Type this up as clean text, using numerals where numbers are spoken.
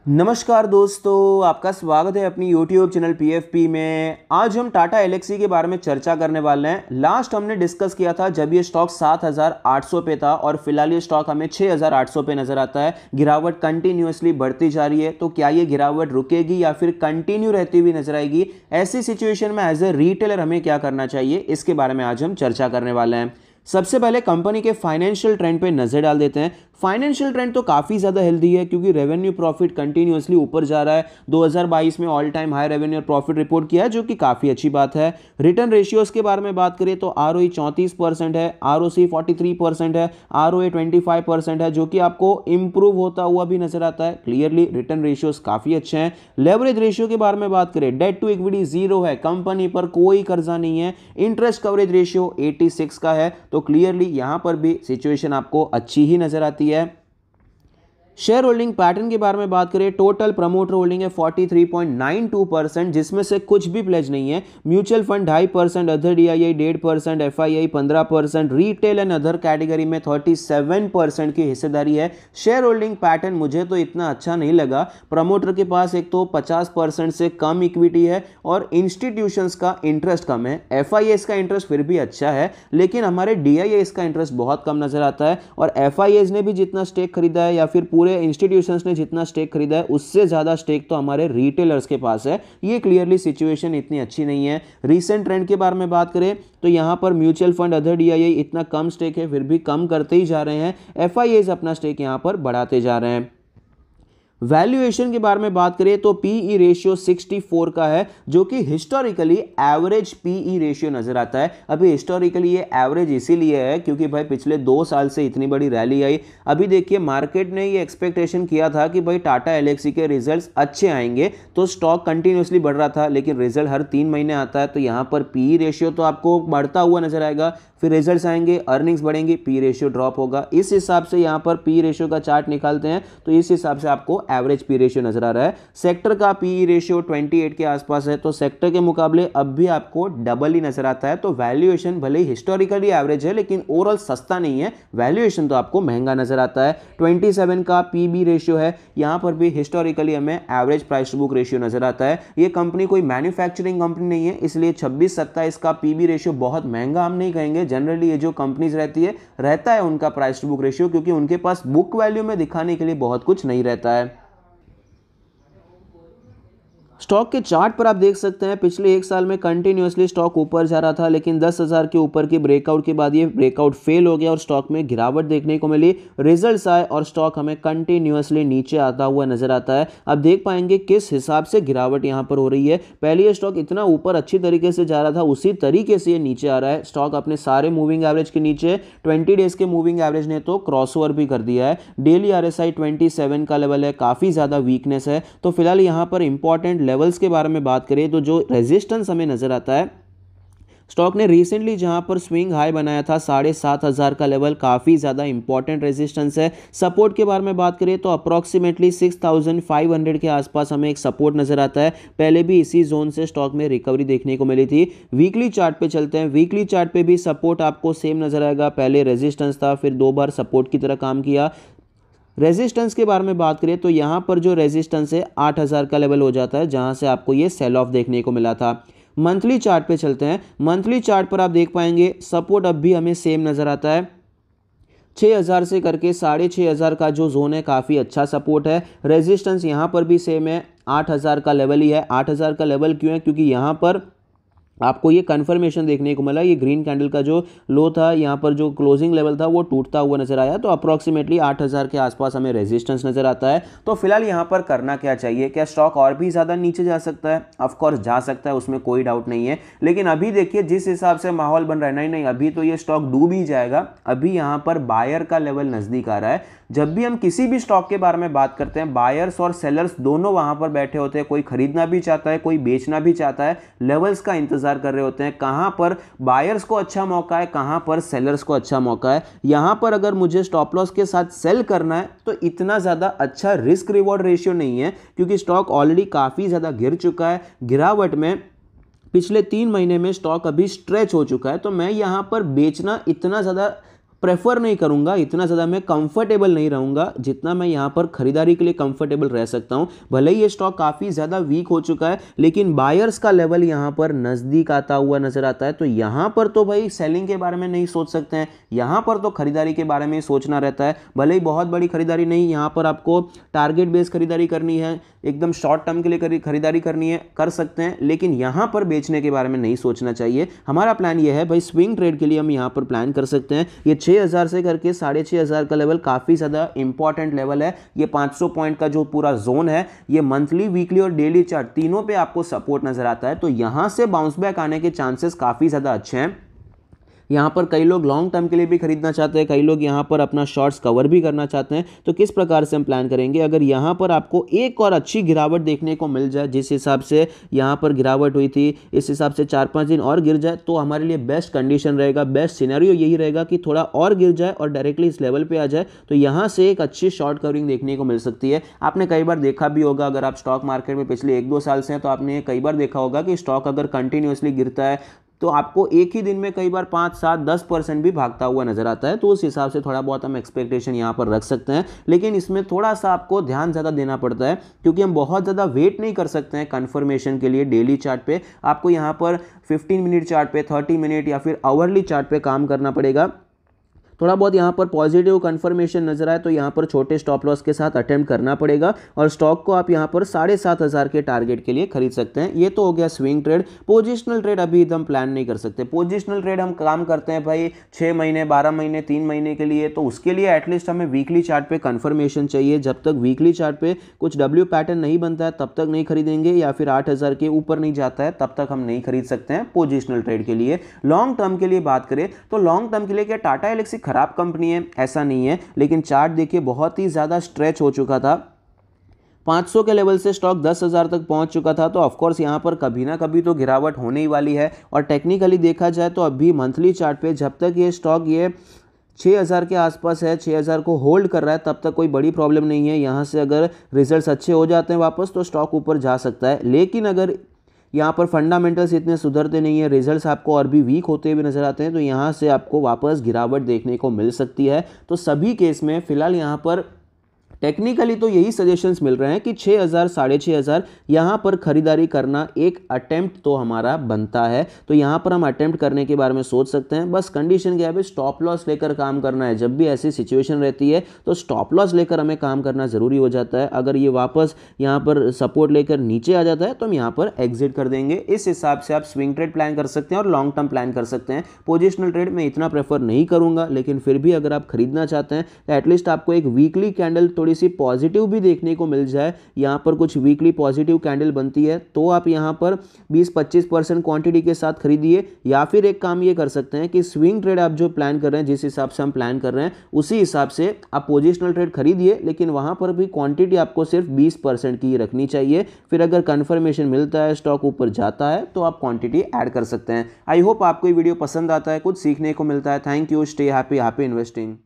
नमस्कार दोस्तों, आपका स्वागत है अपनी YouTube चैनल PFP में। आज हम टाटा एल्क्सी के बारे में चर्चा करने वाले हैं। लास्ट हमने डिस्कस किया था जब ये स्टॉक 7,800 पे था और फिलहाल ये स्टॉक हमें 6,800 पे नजर आता है। गिरावट कंटिन्यूअसली बढ़ती जा रही है, तो क्या ये गिरावट रुकेगी या फिर कंटिन्यू रहती हुई नजर आएगी? ऐसी सिचुएशन में एज ए रिटेलर हमें क्या करना चाहिए, इसके बारे में आज हम चर्चा करने वाले हैं। सबसे पहले कंपनी के फाइनेंशियल ट्रेंड पे नजर डाल देते हैं। फाइनेंशियल ट्रेंड तो काफ़ी ज़्यादा हेल्दी है क्योंकि रेवेन्यू प्रॉफिट कंटिन्यूअसली ऊपर जा रहा है। 2022 में ऑल टाइम हाई रेवेन्यू और प्रॉफिट रिपोर्ट किया है, जो कि काफ़ी अच्छी बात है। रिटर्न रेशियोज के बारे में बात करें तो ROE 34% है, ROC 43% है, ROA 25% है, जो कि आपको इंप्रूव होता हुआ भी नजर आता है। क्लियरली रिटर्न रेशियोज काफ़ी अच्छे हैं। लेवरेज रेशियो के बारे में बात करें, डेट टू इक्विटी 0 है, कंपनी पर कोई कर्जा नहीं है। इंटरेस्ट कवरेज रेशियो 86 का है, तो क्लियरली यहां पर भी सिचुएशन आपको अच्छी ही नजर आती है। शेयर होल्डिंग पैटर्न के बारे में बात करें, टोटल प्रमोटर होल्डिंग है 43.92%, जिसमें से कुछ भी प्लेज नहीं है। Mutual fund 2.5%, other DII 1.5%, FII 15%, retail and other category में 37% की हिस्सेदारी है। शेयर होल्डिंग पैटर्न मुझे तो इतना अच्छा नहीं लगा। प्रमोटर के पास एक तो 50% से कम इक्विटी है और इंस्टीट्यूशंस का इंटरेस्ट कम है। FIIs का इंटरेस्ट फिर भी अच्छा है, लेकिन हमारे DIIs का इंटरेस्ट बहुत कम नजर आता है। और FIIs ने भी जितना स्टेक खरीदा है या फिर पूरे इंस्टीट्यूशंस ने जितना स्टेक खरीदा है, उससे ज्यादा स्टेक तो हमारे रिटेलर्स के पास है। ये क्लियरली सिचुएशन इतनी अच्छी नहीं है। रीसेंट ट्रेंड के बारे में बात करें तो यहां पर म्यूचुअल फंड, अदर DII इतना कम स्टेक है, फिर भी कम करते ही जा रहे हैं। FIIs अपना स्टेक यहां पर बढ़ाते जा रहे हैं। वैल्यूएशन के बारे में बात करें तो PE रेशियो 64 का है, जो कि हिस्टोरिकली एवरेज PE रेशियो नजर आता है। अभी हिस्टोरिकली ये एवरेज इसीलिए है क्योंकि भाई पिछले 2 साल से इतनी बड़ी रैली आई। अभी देखिए, मार्केट ने ये एक्सपेक्टेशन किया था कि भाई टाटा एल्क्सी के रिजल्ट्स अच्छे आएंगे, तो स्टॉक कंटिन्यूअसली बढ़ रहा था, लेकिन रिजल्ट हर 3 महीने आता है, तो यहाँ पर PE रेशियो तो आपको बढ़ता हुआ नजर आएगा। फिर रिजल्ट्स आएंगे, अर्निंग्स बढ़ेंगी, PE रेशियो ड्रॉप होगा। इस हिसाब से यहाँ पर PE रेशियो का चार्ट निकालते हैं, तो इस हिसाब से आपको एवरेज PE रेशियो नजर आ रहा है। सेक्टर का PE रेशियो 28 के आसपास है, तो सेक्टर के मुकाबले अब भी आपको डबल ही नजर आता है। तो वैल्यूएशन भले ही हिस्टोरिकली एवरेज है, लेकिन ओवरऑल सस्ता नहीं है। वैल्यूएशन तो आपको महंगा नजर आता है। 27 का PB रेशियो है, यहाँ पर भी हिस्टोरिकली हमें average price to book ratio नजर आता है। ये कंपनी कोई मैन्युफैक्चरिंग कंपनी नहीं है, इसलिए 26-27 का PB रेशियो बहुत महंगा हम नहीं कहेंगे। जनरली ये जो कंपनीज रहता है उनका प्राइस टू बुक रेशियो, क्योंकि उनके पास बुक वैल्यू में दिखाने के लिए बहुत कुछ नहीं रहता है। स्टॉक के चार्ट पर आप देख सकते हैं, पिछले 1 साल में कंटिन्यूअसली स्टॉक ऊपर जा रहा था, लेकिन 10,000 के ऊपर की ब्रेकआउट के बाद ये ब्रेकआउट फेल हो गया और स्टॉक में गिरावट देखने को मिली। रिजल्ट्स आए और स्टॉक हमें कंटिन्यूअसली नीचे आता हुआ नजर आता है। अब देख पाएंगे किस हिसाब से गिरावट यहां पर हो रही है। पहले ये स्टॉक इतना ऊपर अच्छी तरीके से जा रहा था, उसी तरीके से ये नीचे आ रहा है। स्टॉक अपने सारे मूविंग एवरेज के नीचे, 20 डेज के मूविंग एवरेज ने तो क्रॉसओवर भी कर दिया है। डेली RSI 27 का लेवल है, काफी ज्यादा वीकनेस है। तो फिलहाल यहां पर इंपॉर्टेंट लेवल्स के बारे में बात करें तो जो रेजिस्टेंस हमें नजर आता है, स्टॉक ने रिसेंटली जहां पर स्विंग हाई बनाया था 7,500 का लेवल, काफी ज्यादा इंपॉर्टेंट रेजिस्टेंस है। सपोर्ट के बारे में बात करें तो अप्रोक्सीमेटली 6,500 के आसपास हमें एक सपोर्ट नजर आता है। पहले भी इसी जोन से स्टॉक में रिकवरी देखने को मिली थी। वीकली चार्ट पे चलते हैं। वीकली चार्ट पे भी सपोर्ट आपको सेम नजर आएगा। पहले रेजिस्टेंस था, फिर 2 बार सपोर्ट की तरह काम किया। रेजिस्टेंस के बारे में बात करें तो यहां पर जो रेजिस्टेंस है 8,000 का लेवल हो जाता है, जहां से आपको ये सेल ऑफ देखने को मिला था। मंथली चार्ट पे चलते हैं। मंथली चार्ट पर आप देख पाएंगे सपोर्ट अब भी हमें सेम नजर आता है। 6,000 से करके 6,500 का जो जोन है, काफ़ी अच्छा सपोर्ट है। रेजिस्टेंस यहाँ पर भी सेम है, 8,000 का लेवल ही है। 8,000 का लेवल क्यों है? क्योंकि यहाँ पर आपको ये कंफर्मेशन देखने को मिला, ये ग्रीन कैंडल का जो लो था, यहाँ पर जो क्लोजिंग लेवल था वो टूटता हुआ नजर आया। तो अप्रोक्सीमेटली 8,000 के आसपास हमें रेजिस्टेंस नजर आता है। तो फिलहाल यहाँ पर करना क्या चाहिए? क्या स्टॉक और भी ज़्यादा नीचे जा सकता है? ऑफकोर्स जा सकता है, उसमें कोई डाउट नहीं है। लेकिन अभी देखिए जिस हिसाब से माहौल बन रहा है, नहीं अभी तो ये स्टॉक डूब ही जाएगा। अभी यहाँ पर बायर का लेवल नज़दीक आ रहा है। जब भी हम किसी भी स्टॉक के बारे में बात करते हैं, बायर्स और सेलर्स दोनों वहां पर बैठे होते हैं। कोई खरीदना भी चाहता है, कोई बेचना भी चाहता है, लेवल्स का इंतजार कर रहे होते हैं, कहां पर बायर्स को अच्छा मौका है, कहां पर सेलर्स को अच्छा मौका है। यहां पर अगर मुझे स्टॉप लॉस के साथ सेल करना है तो इतना ज्यादा अच्छा रिस्क रिवॉर्ड रेशियो नहीं है, क्योंकि स्टॉक ऑलरेडी काफी ज्यादा गिर चुका है। गिरावट में पिछले 3 महीने में स्टॉक अभी स्ट्रेच हो चुका है, तो मैं यहां पर बेचना इतना ज्यादा प्रेफर नहीं करूंगा, इतना ज़्यादा मैं कंफर्टेबल नहीं रहूंगा जितना मैं यहाँ पर खरीदारी के लिए कंफर्टेबल रह सकता हूँ। भले ही ये स्टॉक काफ़ी ज़्यादा वीक हो चुका है, लेकिन बायर्स का लेवल यहाँ पर नज़दीक आता हुआ नजर आता है। तो यहाँ पर तो भाई सेलिंग के बारे में नहीं सोच सकते हैं, यहाँ पर तो खरीदारी के बारे में सोचना रहता है। भले ही बहुत बड़ी खरीदारी नहीं, यहाँ पर आपको टारगेट बेस्ड खरीदारी करनी है, एकदम शॉर्ट टर्म के लिए खरीदारी करनी है, कर सकते हैं, लेकिन यहाँ पर बेचने के बारे में नहीं सोचना चाहिए। हमारा प्लान ये है भाई, स्विंग ट्रेड के लिए हम यहाँ पर प्लान कर सकते हैं। ये 6000 से करके 6500 का लेवल काफ़ी ज़्यादा इंपॉर्टेंट लेवल है। ये 500 पॉइंट का जो पूरा जोन है, ये मंथली, वीकली और डेली चार्ट तीनों पे आपको सपोर्ट नजर आता है। तो यहाँ से बाउंस बैक आने के चांसेस काफ़ी ज़्यादा अच्छे हैं। यहाँ पर कई लोग लॉन्ग टर्म के लिए भी खरीदना चाहते हैं, कई लोग यहाँ पर अपना शॉर्ट्स कवर भी करना चाहते हैं। तो किस प्रकार से हम प्लान करेंगे, अगर यहाँ पर आपको एक और अच्छी गिरावट देखने को मिल जाए, जिस हिसाब से यहाँ पर गिरावट हुई थी, इस हिसाब से 4-5 दिन और गिर जाए, तो हमारे लिए बेस्ट कंडीशन रहेगा, बेस्ट सिनेरियो यही रहेगा कि थोड़ा और गिर जाए और डायरेक्टली इस लेवल पर आ जाए। तो यहाँ से एक अच्छी शॉर्ट कवरिंग देखने को मिल सकती है। आपने कई बार देखा भी होगा, अगर आप स्टॉक मार्केट में पिछले 1-2 साल से हैं, तो आपने कई बार देखा होगा कि स्टॉक अगर कंटिन्यूसली गिरता है तो आपको एक ही दिन में कई बार 5, 7, 10% भी भागता हुआ नजर आता है। तो उस हिसाब से थोड़ा बहुत हम एक्सपेक्टेशन यहाँ पर रख सकते हैं, लेकिन इसमें थोड़ा सा आपको ध्यान ज़्यादा देना पड़ता है, क्योंकि हम बहुत ज़्यादा वेट नहीं कर सकते हैं कंफर्मेशन के लिए डेली चार्ट पे। आपको यहाँ पर 15 मिनट चार्ट पे, 30 मिनट या फिर आवर्ली चार्ट पे काम करना पड़ेगा। थोड़ा बहुत यहाँ पर पॉजिटिव कंफर्मेशन नजर आए तो यहाँ पर छोटे स्टॉप लॉस के साथ अटेम्प्ट करना पड़ेगा, और स्टॉक को आप यहाँ पर 7500 के टारगेट के लिए खरीद सकते हैं। ये तो हो गया स्विंग ट्रेड। पोजिशनल ट्रेड अभी एकदम प्लान नहीं कर सकते। पोजिशनल ट्रेड हम काम करते हैं भाई 6 महीने, 12 महीने, 3 महीने के लिए। तो उसके लिए एटलीस्ट हमें वीकली चार्ट पे कंफर्मेशन चाहिए। जब तक वीकली चार्ट पे कुछ डब्ल्यू पैटर्न नहीं बनता है तब तक नहीं खरीदेंगे, या फिर 8000 के ऊपर नहीं जाता है तब तक हम नहीं खरीद सकते हैं पोजिशनल ट्रेड के लिए। लॉन्ग टर्म के लिए बात करें तो लॉन्ग टर्म के लिए क्या टाटा एलेक्सी खराब कंपनी है? ऐसा नहीं है, लेकिन चार्ट देखिए बहुत ही ज्यादा स्ट्रेच हो चुका था। 500 के लेवल से स्टॉक 10,000 तक पहुंच चुका था। तो ऑफकोर्स यहाँ पर कभी ना कभी तो गिरावट होने ही वाली है। और टेक्निकली देखा जाए तो अभी मंथली चार्ट पे जब तक ये स्टॉक ये 6000 के आसपास है, 6000 को होल्ड कर रहा है, तब तक कोई बड़ी प्रॉब्लम नहीं है। यहाँ से अगर रिजल्ट्स अच्छे हो जाते हैं वापस तो स्टॉक ऊपर जा सकता है। लेकिन अगर यहाँ पर फंडामेंटल्स इतने सुधरते नहीं है, रिजल्ट्स आपको और भी वीक होते हुए नजर आते हैं, तो यहाँ से आपको वापस गिरावट देखने को मिल सकती है। तो सभी केस में फिलहाल यहाँ पर टेक्निकली तो यही सजेशंस मिल रहे हैं कि 6000, 6500 यहाँ पर खरीदारी करना एक अटेम्प्ट तो हमारा बनता है। तो यहाँ पर हम अटेम्प्ट करने के बारे में सोच सकते हैं। बस कंडीशन क्या है, स्टॉप लॉस लेकर काम करना है। जब भी ऐसी सिचुएशन रहती है तो स्टॉप लॉस लेकर हमें काम करना जरूरी हो जाता है। अगर ये वापस यहाँ पर सपोर्ट लेकर नीचे आ जाता है तो हम यहाँ पर एग्जिट कर देंगे। इस हिसाब से आप स्विंग ट्रेड प्लान कर सकते हैं और लॉन्ग टर्म प्लान कर सकते हैं। पोजिशनल ट्रेड में इतना प्रेफर नहीं करूंगा, लेकिन फिर भी अगर आप खरीदना चाहते हैं तो एटलीस्ट आपको एक वीकली कैंडल थोड़ी सी पॉजिटिव भी देखने को मिल जाए। यहाँ पर कुछ वीकली पॉजिटिव कैंडल बनती है तो आप यहाँ पर 20-25% क्वांटिटी के साथ खरीदिए। या फिर एक काम ये कर सकते हैं कि स्विंग ट्रेड आप जो प्लान कर रहे हैं, जिस हिसाब से हम प्लान कर रहे हैं उसी हिसाब से आप पोजिशनल ट्रेड खरीदिए, लेकिन वहाँ पर भी क्वांटिटी आपको सिर्फ 20% की रखनी चाहिए। फिर अगर कंफर्मेशन मिलता है, स्टॉक ऊपर जाता है, तो आप क्वांटिटी ऐड कर सकते हैं। आई होप आपको ये वीडियो पसंद आता है, कुछ सीखने को मिलता है। Thank you, stay happy, happy investing.